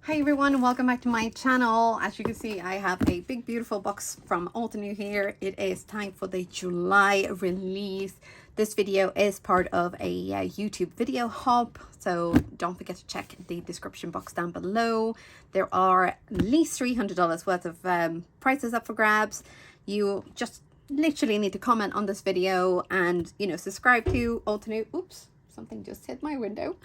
Hi everyone, welcome back to my channel. As you can see, I have a big beautiful box from Altenew here. It is time for the July release. This video is part of a YouTube video hop, so don't forget to check the description box down below. There are at least $300 worth of prices up for grabs. You just literally need to comment on this video and, you know, subscribe to Altenew. Oops. Something just hit my window.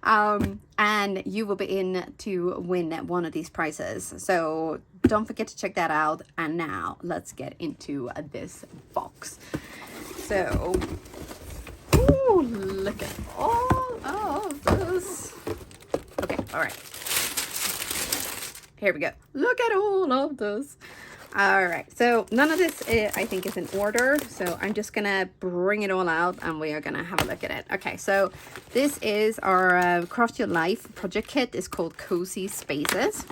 And you will be in to win one of these prizes. So don't forget to check that out. And now let's get into this box. So, ooh, look at all of this. Okay, all right. Here we go. Look at all of this. All right, so none of this I think is in order, so I'm just gonna bring it all out and we are gonna have a look at it. Okay, so this is our Craft Your Life project kit. It's called Cozy Spaces,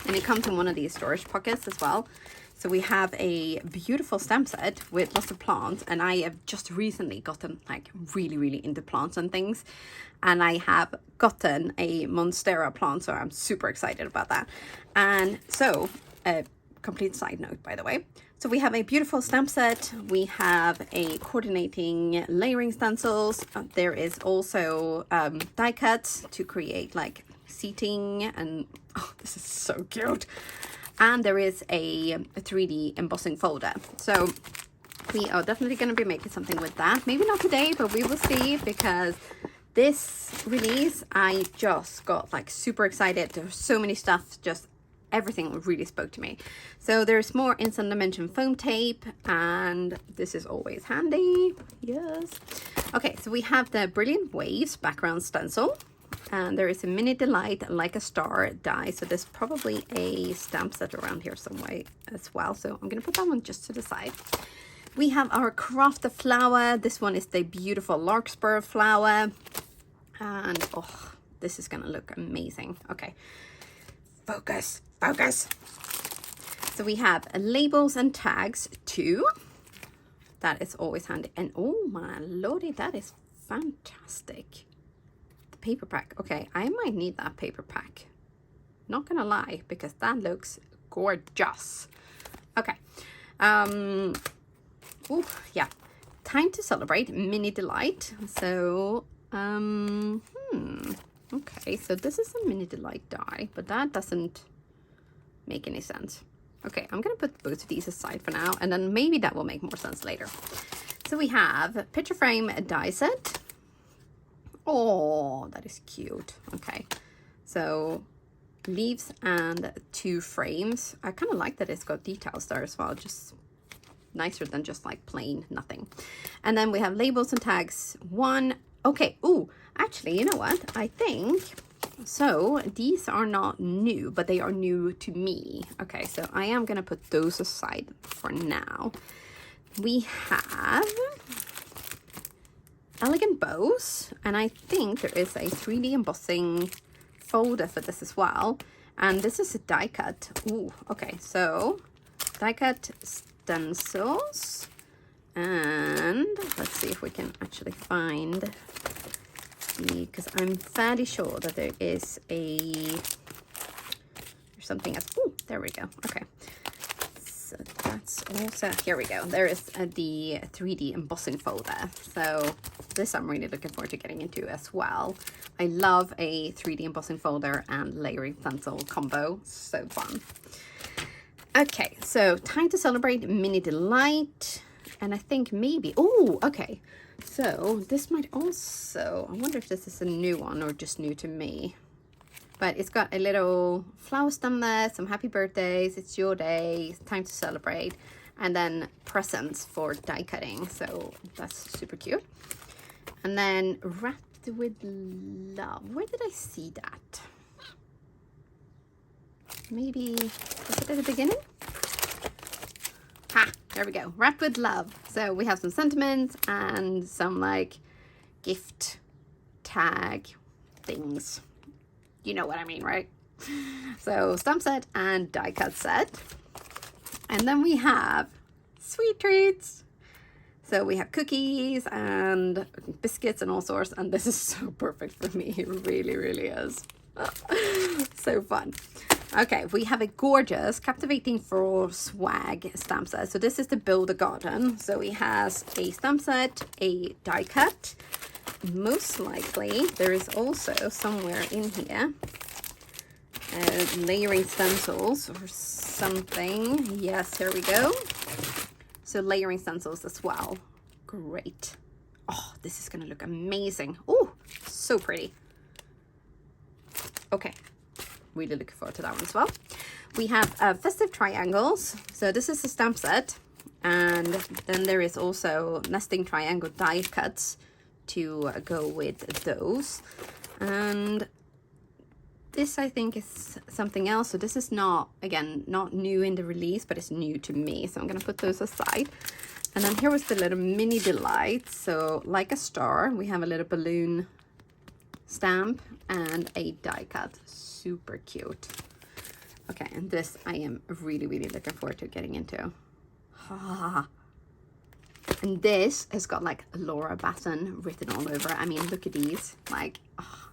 and it comes in one of these storage pockets as well. So we have a beautiful stamp set with lots of plants, and I have just recently gotten like really into plants and things, and I have gotten a Monstera plant, so I'm super excited about that. And so complete side note, by the way. So we have a beautiful stamp set. We have a coordinating layering stencils. There is also die cuts to create like seating, and oh, this is so cute. And there is a 3D embossing folder. So we are definitely going to be making something with that. Maybe not today, but we will see, because this release I just got like super excited. There's so many stuff, just everything really spoke to me. So there's more instant dimension foam tape, and this is always handy. Yes. Okay, so we have the Brilliant Waves background stencil, and there is a Mini Delight Like a Star die. So there's probably a stamp set around here some way as well, so I'm gonna put that one just to the side. We have our Craft a Flower. This one is the beautiful larkspur flower, and oh, this is gonna look amazing. Okay, focus. So we have labels and tags too. That is always handy. And oh my lordy, that is fantastic. The paper pack. Okay, I might need that paper pack. Not gonna lie, because that looks gorgeous. Okay. Oh yeah. Time to Celebrate Mini Delight. So okay, so this is a Mini Delight die, but that doesn't make any sense. Okay, I'm gonna put both of these aside for now, and then maybe that will make more sense later. So we have picture frame die set. Oh, that is cute. Okay, so leaves and 2 frames. I kind of like that it's got details there as well, just nicer than just like plain nothing. And then we have labels and tags 1. Okay, ooh, actually, you know what? I think so these are not new, but they are new to me. Okay, so I am gonna put those aside for now. We have elegant bows, and I think there is a 3D embossing folder for this as well. And this is a die cut. Ooh, okay, so die cut stencils, and let's see if we can actually find, because I'm fairly sure that there is there's something else. Oh, there we go. Okay, so that's also, here we go. There is the 3D embossing folder. So this I'm really looking forward to getting into as well. I love a 3D embossing folder and layering stencil combo. So fun. Okay, so Time to Celebrate Mini Delight. And I think maybe, oh, okay. So this might also, I wonder if this is a new one or just new to me. But it's got a little flower stem there, some happy birthdays, it's your day, time to celebrate. And then presents for die cutting. So that's super cute. And then Wrapped with Love. Where did I see that? Maybe, was it at the beginning? Ha, there we go. Wrapped with Love. So we have some sentiments and some like gift tag things. You know what I mean, right? So stamp set and die cut set. And then we have sweet treats. So we have cookies and biscuits and all sorts. And this is so perfect for me. It really is. So fun. Okay, we have a gorgeous Captivating for Swag stamp set. So this is the Build a Garden. So it has a stamp set, a die cut. Most likely there is also somewhere in here layering stencils or something. Yes, here we go. So layering stencils as well. Great. Oh, this is gonna look amazing. Oh, so pretty. Okay, really looking forward to that one as well. We have festive triangles. So this is a stamp set, and then there is also nesting triangle die cuts to go with those. And this I think is something else. So this is not, again, not new in the release, but it's new to me. So I'm gonna put those aside. And then here was the little mini delights. So like a star, we have a little balloon stamp and a die cut. Super cute. Okay, and this I am really, really looking forward to getting into. And this has got like Laura Batten written all over. I mean, look at these. Like, oh,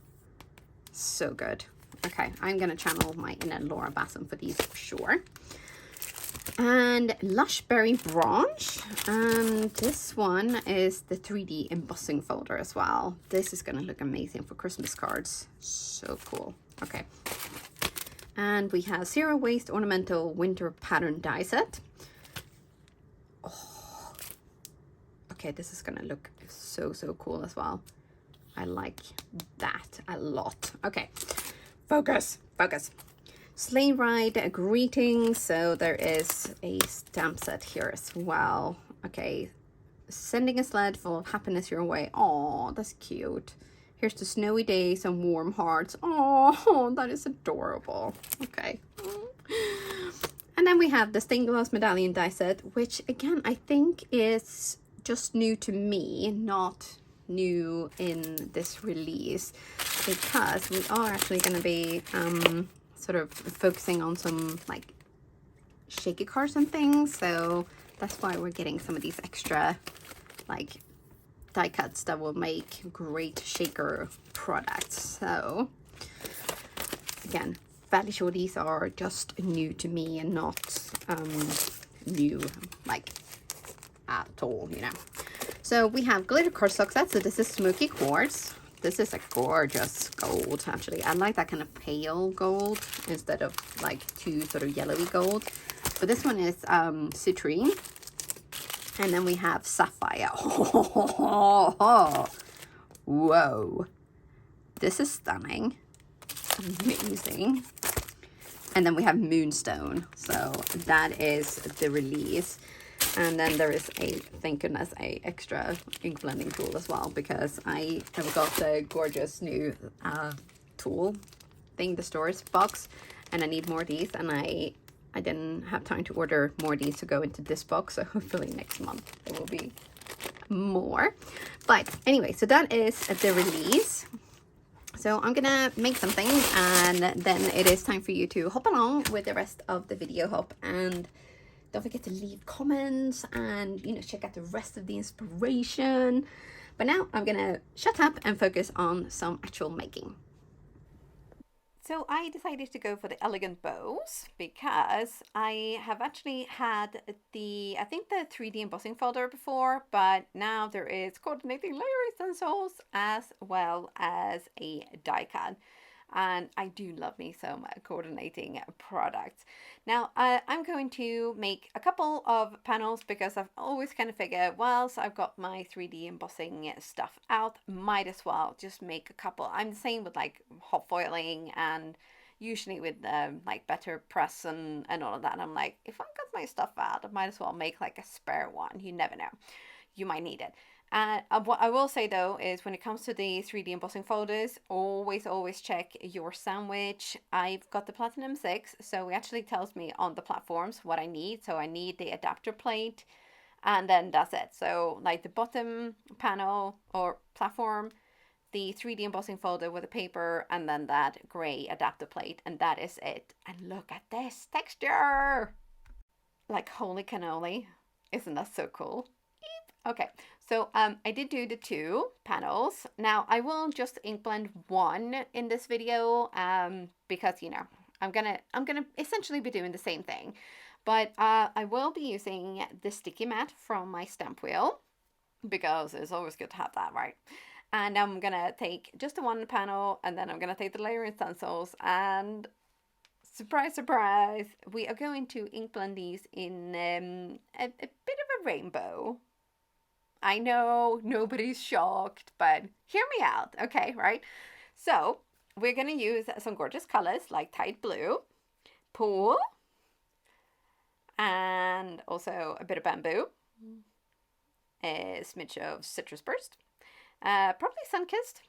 so good. Okay, I'm gonna channel my inner Laura Batten for these for sure. And Lush Berry Branch, and this one is the 3D embossing folder as well. This is gonna look amazing for Christmas cards. So cool. Okay, and we have Zero Waste Ornamental Winter Pattern die set. Oh, okay, this is gonna look so cool as well. I like that a lot. Okay, focus. Sleigh ride greetings. So there is a stamp set here as well. Okay, sending a sled full of happiness your way. Oh, that's cute. Here's to snowy days and warm hearts. Oh, that is adorable. Okay. And then we have the stained glass medallion die set, which again I think is just new to me, not new in this release, because we are actually going to be sort of focusing on some like shaky cards and things, so that's why we're getting some of these extra like die cuts that will make great shaker products. So again, fairly sure these are just new to me and not new like at all, you know. So we have glitter cardstock set. So this is smoky quartz. This is a gorgeous gold, actually. I like that kind of pale gold instead of like too sort of yellowy gold. But this one is citrine. And then we have sapphire. Whoa. This is stunning. Amazing. And then we have moonstone. So that is the release. And then there is a, thank goodness, a extra ink blending tool as well, because I have got the gorgeous new tool thing, the storage box, and I need more of these, and I didn't have time to order more of these to go into this box, so hopefully next month there will be more. But anyway, so that is the release. So I'm gonna make something, and then it is time for you to hop along with the rest of the video hop, and don't forget to leave comments and, you know, check out the rest of the inspiration. But now I'm gonna shut up and focus on some actual making. So I decided to go for the elegant bows because I have actually had I think the 3D embossing folder before, but now there is coordinating layering stencils as well as a die cut. And I do love me some coordinating products. Now I'm going to make a couple of panels because I've always kind of figured, well, so I've got my 3D embossing stuff out, might as well just make a couple. I'm the same with like hot foiling and usually with like better press and all of that. And I'm like, if I've got my stuff out, I might as well make like a spare one. You never know, you might need it. What I will say though is when it comes to the 3D embossing folders, always check your sandwich. I've got the Platinum 6, so it actually tells me on the platforms what I need. So I need the adapter plate, and then that's it. So like the bottom panel or platform, the 3D embossing folder with the paper, and then that gray adapter plate, and that is it. And look at this texture! Like holy cannoli. Isn't that so cool? Okay, so I did do the 2 panels. Now I will just ink blend 1 in this video because you know I'm gonna essentially be doing the same thing, but I will be using the sticky mat from my stamp wheel because it's always good to have that, right? And I'm gonna take just the 1 panel, and then I'm gonna take the layering stencils, and surprise, surprise, we are going to ink blend these in a bit of a rainbow. I know nobody's shocked, but hear me out, okay, right? So we're going to use some gorgeous colors like Tide Blue, Pool, and also a bit of Bamboo, a smidge of Citrus Burst, probably Sunkissed,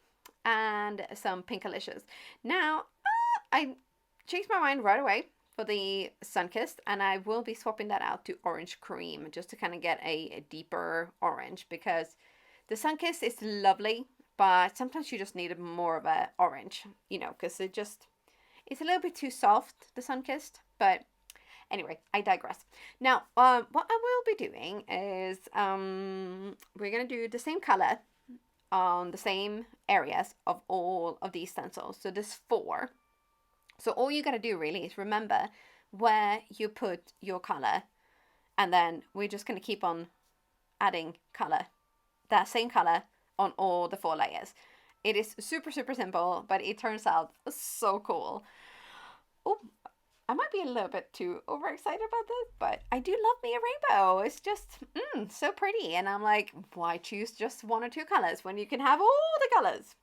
and some Pinkalicious. Now, I changed my mind right away for the Sunkissed, and I will be swapping that out to Orange Cream just to kind of get a deeper orange, because the Sunkissed is lovely, but sometimes you just need more of a orange, you know, because it's a little bit too soft, the Sunkissed. But anyway, I digress. Now, what I will be doing is we're going to do the same color on the same areas of all of these stencils. So there's 4. So all you got to do really is remember where you put your color, and then we're just going to keep on adding color, that same color on all the 4 layers. It is super, super simple, but it turns out so cool. Oh, I might be a little bit too overexcited about this, but I do love me a rainbow. It's just so pretty. And I'm like, why choose just 1 or 2 colors when you can have all the colors?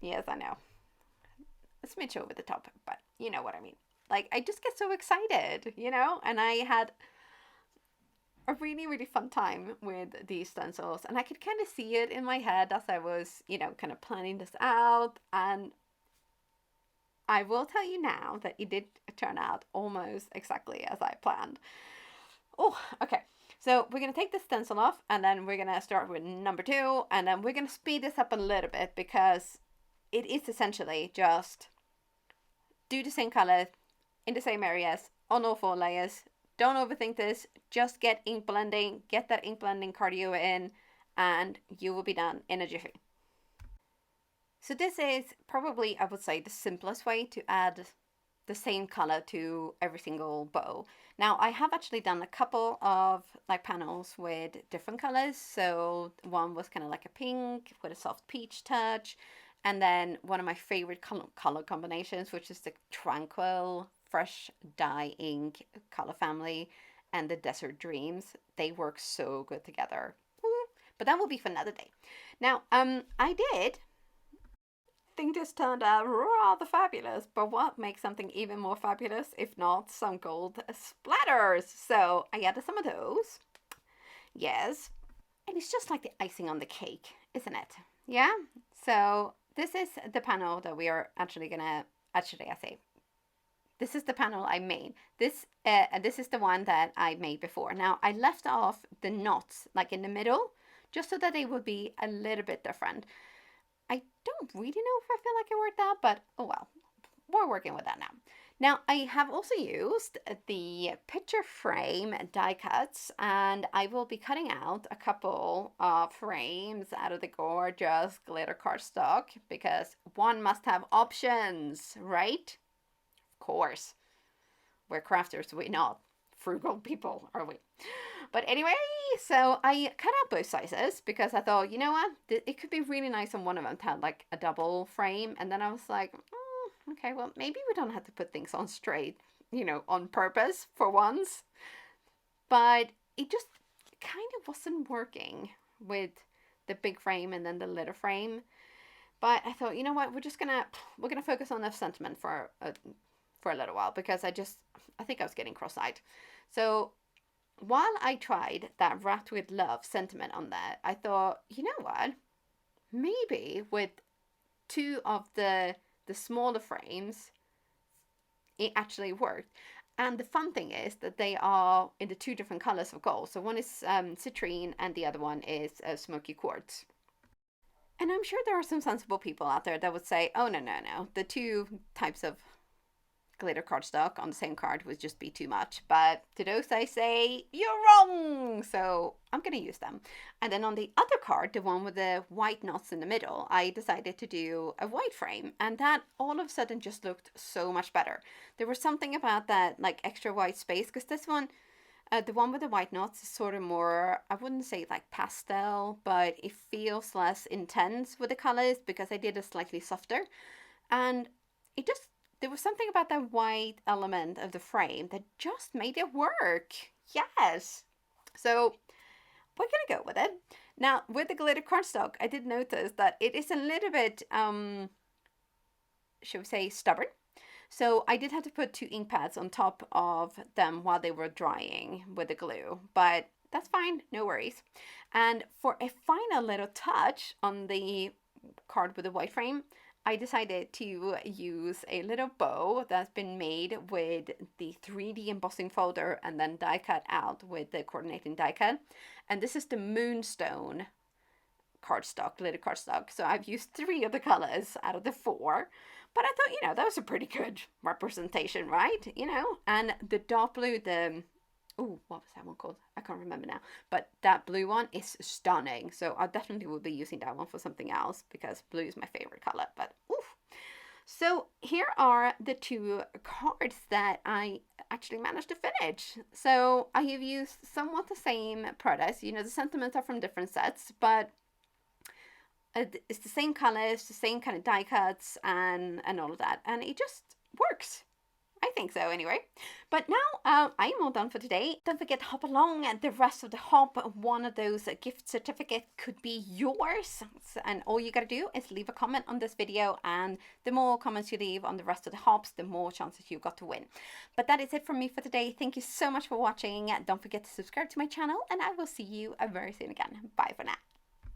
Yes, I know. A smidge over the top, but you know what I mean. Like, I just get so excited, you know? And I had a really, really fun time with these stencils, and I could kind of see it in my head as I was, you know, kind of planning this out. And I will tell you now that it did turn out almost exactly as I planned. Oh, okay. So we're going to take the stencil off, and then we're going to start with number 2, and then we're going to speed this up a little bit because it is essentially just do the same color in the same areas on all 4 layers. Don't overthink this. Just get ink blending, get that ink blending cardio in, and you will be done in a jiffy. So this is probably, I would say, the simplest way to add the same color to every single bow. Now, I have actually done a couple of like panels with different colors. So one was kind of like a pink with a soft peach touch. And then one of my favorite color combinations, which is the Tranquil Fresh Dye Ink color family and the Desert Dreams. They work so good together. But that will be for another day. Now, I did think this turned out rather fabulous, but what makes something even more fabulous if not some gold splatters? So I added some of those. Yes. And it's just like the icing on the cake, isn't it? Yeah? So this is the panel that we are actually gonna, this is the panel I made. This is the one that I made before. Now, I left off the knots like in the middle, just so that they would be a little bit different. I don't really know if I feel like it worked out, but oh well, we're working with that now. Now, I have also used the picture frame die cuts, and I will be cutting out a couple of frames out of the gorgeous glitter cardstock because one must have options, right? Of course. We're crafters, we're not frugal people, are we? But anyway, so I cut out both sizes because I thought, you know what, it could be really nice on one of them to have like a double frame. And then I was like, okay, well, maybe we don't have to put things on straight, you know, on purpose for once. But it just kind of wasn't working with the big frame and then the little frame. But I thought, you know what, we're gonna focus on the sentiment for a little while because I think I was getting cross-eyed. So while I tried that Wrapped with Love sentiment on that, I thought, you know what, maybe with 2 of the smaller frames, it actually worked. And the fun thing is that they are in the 2 different colors of gold. So one is citrine and the other one is smoky quartz. And I'm sure there are some sensible people out there that would say, oh, no, the 2 types of glitter cardstock on the same card would just be too much. But to those I say, you're wrong! So I'm going to use them. And then on the other card, the one with the white knots in the middle, I decided to do a white frame. And that all of a sudden just looked so much better. There was something about that like extra white space, because this one, the one with the white knots is sort of more, I wouldn't say like pastel, but it feels less intense with the colors because I did a slightly softer. And it just, there was something about that white element of the frame that just made it work. Yes. So we're gonna go with it. Now, with the glitter cardstock, I did notice that it is a little bit, should we say, stubborn. So I did have to put 2 ink pads on top of them while they were drying with the glue, but that's fine, no worries. And for a final little touch on the card with the white frame, I decided to use a little bow that's been made with the 3D embossing folder and then die cut out with the coordinating die cut. And this is the Moonstone cardstock, glitter cardstock. So I've used 3 of the colors out of the 4. But I thought, you know, that was a pretty good representation, right? You know, and the dark blue, the, oh, what was that one called? I can't remember now. But that blue one is stunning. So I definitely will be using that one for something else because blue is my favorite color. But, oof. So here are the 2 cards that I actually managed to finish. So I have used somewhat the same products. You know, the sentiments are from different sets, but it's the same colors, the same kind of die cuts and all of that. And it just works. I think so anyway. But now I am all done for today. Don't forget to hop along and the rest of the hop. One of those gift certificates could be yours. And all you gotta do is leave a comment on this video. And the more comments you leave on the rest of the hops, the more chances you've got to win. But that is it from me for today. Thank you so much for watching. Don't forget to subscribe to my channel. And I will see you very soon again. Bye for now.